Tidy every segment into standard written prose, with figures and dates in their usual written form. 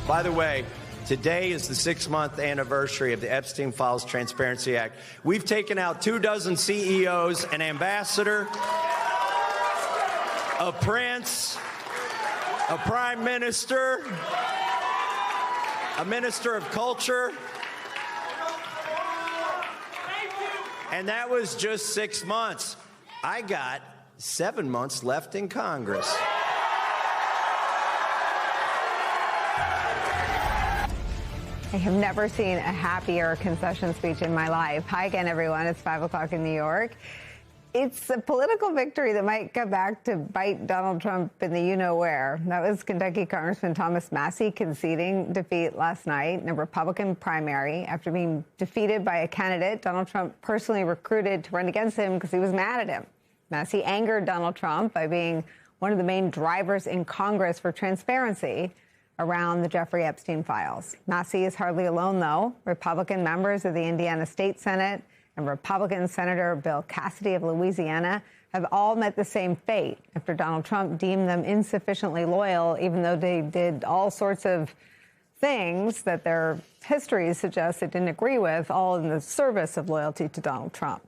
By the way, today is the 6-month anniversary of the Epstein Files Transparency Act. We've taken out 24 CEOs, an ambassador, a prince, a prime minister, a minister of culture. And that was just 6 months. I got 7 months left in Congress. I have never seen a happier concession speech in my life. Hi again, everyone. It's 5 o'clock in New York. It's a political victory that might come back to bite Donald Trump in the you-know-where. That was Kentucky Congressman Thomas Massie conceding defeat last night in a Republican primary after being defeated by a candidate Donald Trump personally recruited to run against him because he was mad at him. Massie angered Donald Trump by being one of the main drivers in Congress for transparency around the Jeffrey Epstein files. Massie is hardly alone, though. Republican members of the Indiana State Senate and Republican Senator Bill Cassidy of Louisiana have all met the same fate after Donald Trump deemed them insufficiently loyal, even though they did all sorts of things that their histories suggest they didn't agree with, all in the service of loyalty to Donald Trump.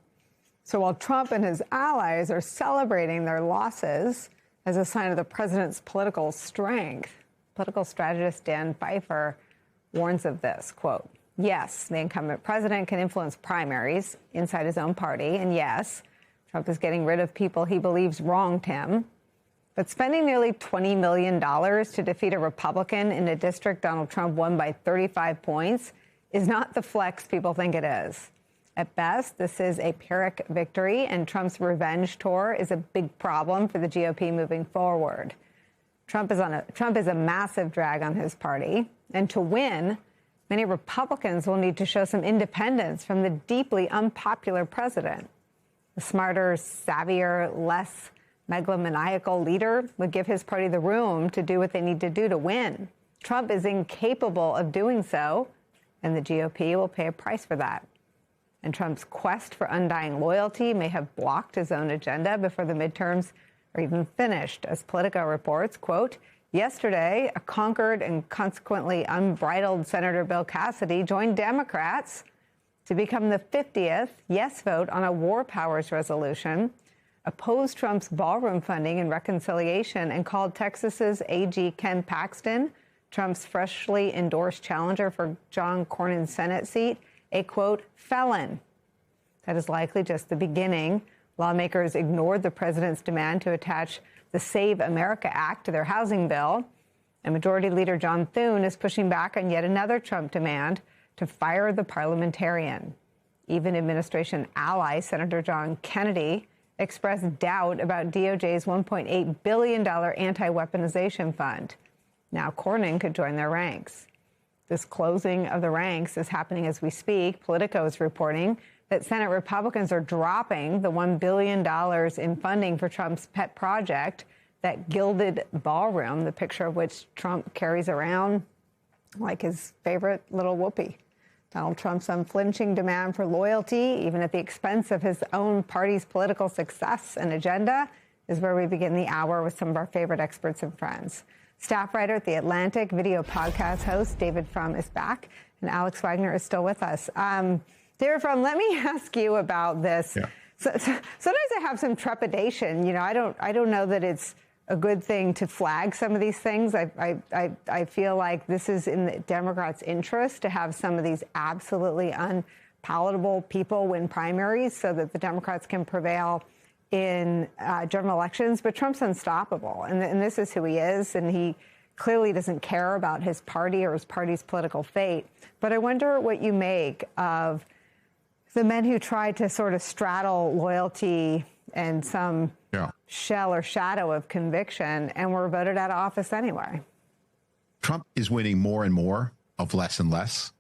So while Trump and his allies are celebrating their losses as a sign of the president's political strength, political strategist Dan Pfeiffer warns of this, quote, yes, the incumbent president can influence primaries inside his own party, and yes, Trump is getting rid of people he believes wronged him, but spending nearly $20 million to defeat a Republican in a district Donald Trump won by 35 points is not the flex people think it is. At best, this is a Pyrrhic victory, and Trump's revenge tour is a big problem for the GOP moving forward. Trump is a massive drag on his party, and to win, many Republicans will need to show some independence from the deeply unpopular president. A smarter, savvier, less megalomaniacal leader would give his party the room to do what they need to do to win. Trump is incapable of doing so, and the GOP will pay a price for that. And Trump's quest for undying loyalty may have blocked his own agenda before the midterms are even finished. As Politico reports, quote, yesterday, a conquered and consequently unbridled Senator Bill Cassidy joined Democrats to become the 50th yes vote on a war powers resolution, opposed Trump's ballroom funding and reconciliation, and called Texas's AG Ken Paxton, Trump's freshly endorsed challenger for John Cornyn's Senate seat, a, quote, felon. That is likely just the beginning. Lawmakers ignored the president's demand to attach the Save America Act to their housing bill. And Majority Leader John Thune is pushing back on yet another Trump demand to fire the parliamentarian. Even administration ally Senator John Kennedy expressed doubt about DOJ's $1.8 billion anti-weaponization fund. Now Cornyn could join their ranks. This closing of the ranks is happening as we speak. Politico is reporting that Senate Republicans are dropping the $1 billion in funding for Trump's pet project, that gilded ballroom, the picture of which Trump carries around like his favorite little whoopee. Donald Trump's unflinching demand for loyalty, even at the expense of his own party's political success and agenda, is where we begin the hour with some of our favorite experts and friends. Staff writer at The Atlantic, video podcast host David Frum is back, and Alex Wagner is still with us. David Frum, let me ask you about this. Yeah. Sometimes I have some trepidation. You know, I don't know that it's a good thing to flag some of these things. I feel like this is in the Democrats' interest to have some of these absolutely unpalatable people win primaries so that the Democrats can prevail in general elections. But Trump's unstoppable, and this is who he is, and he clearly doesn't care about his party or his party's political fate. But I wonder what you make of the men who tried to sort of straddle loyalty and some shell or shadow of conviction and were voted out of office anyway. Trump is winning more and more of less and less.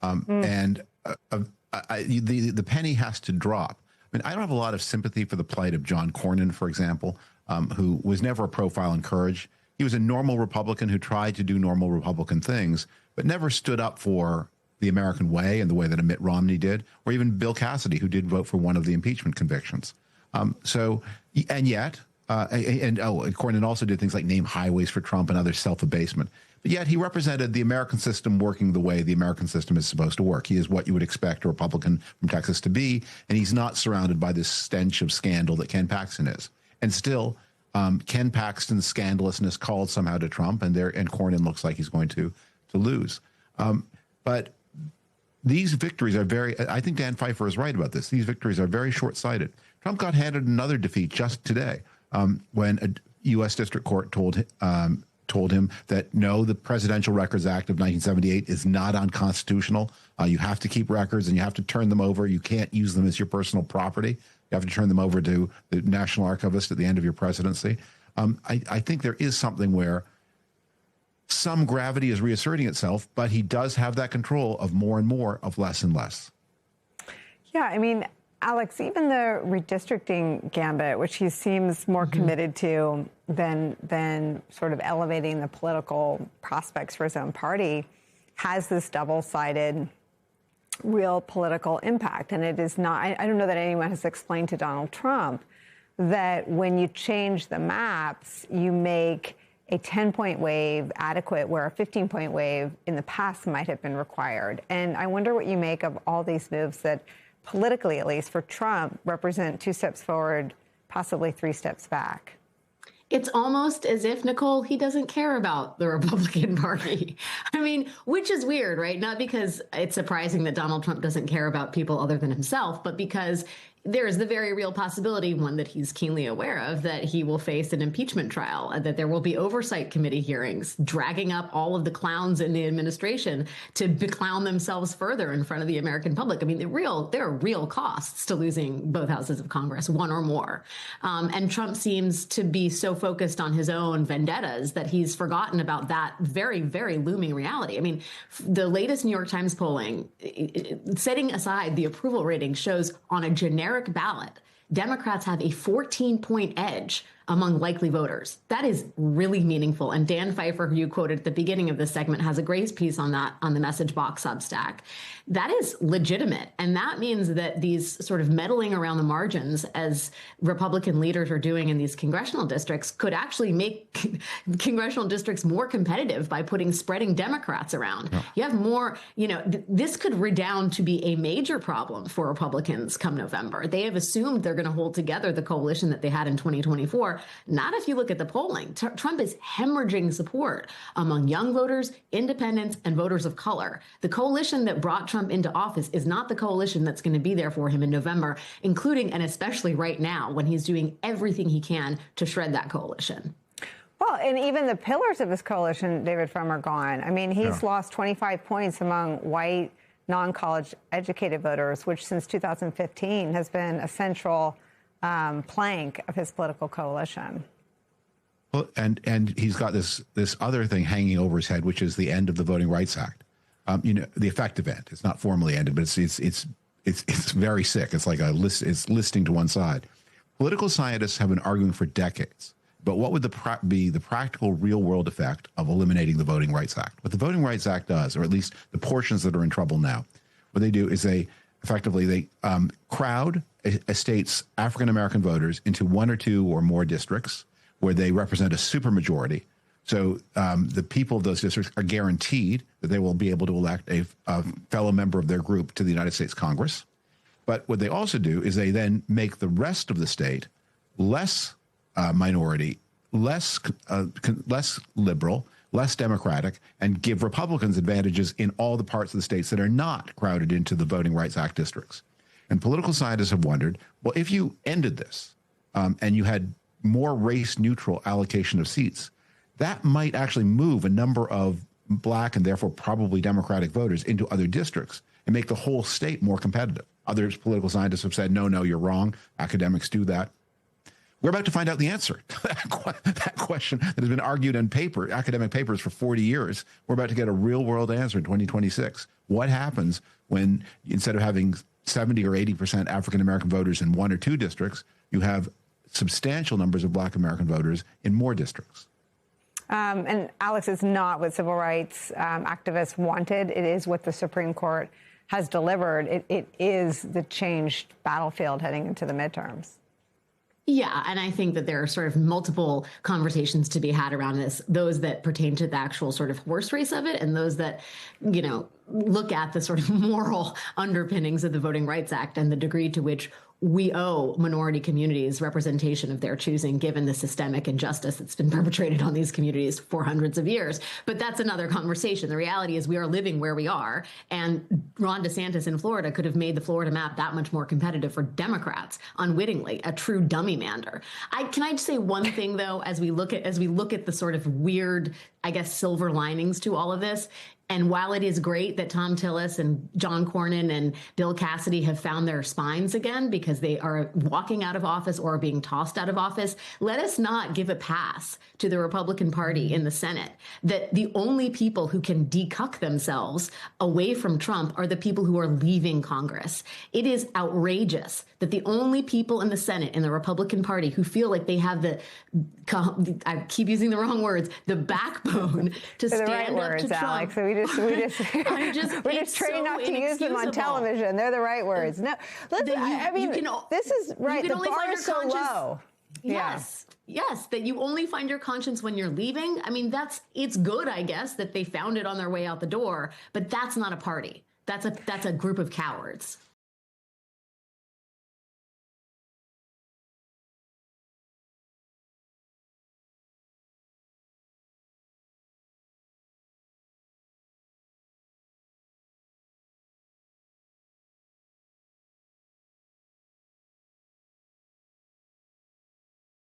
And the penny has to drop. I mean, I don't have a lot of sympathy for the plight of John Cornyn, for example, who was never a profile in courage. He was a normal Republican who tried to do normal Republican things, but never stood up for the American way in the way that Mitt Romney did, or even Bill Cassidy, who did vote for one of the impeachment convictions. And yet, And Cornyn also did things like name highways for Trump and other self-abasement. But yet he represented the American system working the way the American system is supposed to work. He is what you would expect a Republican from Texas to be, and he's not surrounded by this stench of scandal that Ken Paxton is. And still, Ken Paxton's scandalousness called somehow to Trump, and Cornyn looks like he's going to lose. But these victories are I think Dan Pfeiffer is right about this. These victories are very short-sighted. Trump got handed another defeat just today when a U.S. District Court told him that, no, the Presidential Records Act of 1978 is not unconstitutional. You have to keep records and you have to turn them over. You can't use them as your personal property. You have to turn them over to the National Archivist at the end of your presidency. I think there is something where some gravity is reasserting itself, but he does have that control of more and more of less and less. Yeah, I mean, Alex, even the redistricting gambit, which he seems more committed to than sort of elevating the political prospects for his own party, has this double-sided real political impact. And it is not, I don't know that anyone has explained to Donald Trump that when you change the maps, you make a 10-point wave adequate where a 15-point wave in the past might have been required. And I wonder what you make of all these moves that, politically at least for Trump, represent 2 steps forward, possibly 3 steps back. It's almost as if, Nicolle, he doesn't care about the Republican Party. I mean, which is weird, right? Not because it's surprising that Donald Trump doesn't care about people other than himself, but because there is the very real possibility, one that he's keenly aware of, that he will face an impeachment trial, and that there will be oversight committee hearings dragging up all of the clowns in the administration to beclown themselves further in front of the American public. I mean, there are real costs to losing both houses of Congress, one or more. And Trump seems to be so focused on his own vendettas that he's forgotten about that very, very looming reality. I mean, the latest New York Times polling, setting aside the approval rating, shows on a generic ballot, Democrats have a 14-point edge among likely voters. That is really meaningful. And Dan Pfeiffer, who you quoted at the beginning of this segment, has a great piece on that on the Message Box Substack. That is legitimate. And that means that these sort of meddling around the margins, as Republican leaders are doing in these congressional districts, could actually make congressional districts more competitive by spreading Democrats around. Yeah. You have more, this could redound to be a major problem for Republicans come November. They have assumed they're going to hold together the coalition that they had in 2024. Not if you look at the polling. Trump is hemorrhaging support among young voters, independents, and voters of color. The coalition that brought Trump into office is not the coalition that's going to be there for him in November, including and especially right now when he's doing everything he can to shred that coalition. Well, and even the pillars of his coalition, David Frum, are gone. I mean, he's lost 25 points among white, non-college educated voters, which since 2015 has been a central plank of his political coalition. Well, and he's got this other thing hanging over his head, which is the end of the Voting Rights Act. The effective end. It's not formally ended, but it's very sick. It's like it's listing to one side. Political scientists have been arguing for decades, but what would be the practical, real world effect of eliminating the Voting Rights Act? What the Voting Rights Act does, or at least the portions that are in trouble now, what they do is they crowd a state's African-American voters into 1 or 2 or more districts where they represent a supermajority. So the people of those districts are guaranteed that they will be able to elect a fellow member of their group to the United States Congress. But what they also do is they then make the rest of the state less minority, less liberal, less democratic, and give Republicans advantages in all the parts of the states that are not crowded into the Voting Rights Act districts. And political scientists have wondered, well, if you ended this and you had more race-neutral allocation of seats, that might actually move a number of black and therefore probably Democratic voters into other districts and make the whole state more competitive. Other political scientists have said, no, you're wrong. Academics do that. We're about to find out the answer to that question that has been argued in academic papers for 40 years. We're about to get a real-world answer in 2026. What happens when, instead of having 70 or 80% African-American voters in 1 or 2 districts, you have substantial numbers of black American voters in more districts? And Alex, it's not what civil rights activists wanted. It is what the Supreme Court has delivered. It is the changed battlefield heading into the midterms. Yeah, and I think that there are sort of multiple conversations to be had around this, those that pertain to the actual sort of horse race of it, and those that, look at the sort of moral underpinnings of the Voting Rights Act and the degree to which we owe minority communities representation of their choosing, given the systemic injustice that's been perpetrated on these communities for hundreds of years. But that's another conversation. The reality is we are living where we are, and Ron DeSantis in Florida could have made the Florida map that much more competitive for Democrats unwittingly, a true dummy mander. Can I just say one thing, though, as we look at the sort of weird, I guess, silver linings to all of this? And while it is great that Tom Tillis and John Cornyn and Bill Cassidy have found their spines again because they are walking out of office or being tossed out of office, let us not give a pass to the Republican Party in the Senate that the only people who can decuck themselves away from Trump are the people who are leaving Congress. It is outrageous that the only people in the Senate in the Republican Party who feel like they have I keep using the wrong words, the backbone to stand right up words, to Trump. Alex. So we're just trained not to use them on television. They're the right words. No, this is right. The bar is so low. Yes. Yeah. Yes, that you only find your conscience when you're leaving. I mean, it's good, I guess, that they found it on their way out the door, but that's not a party. That's a group of cowards.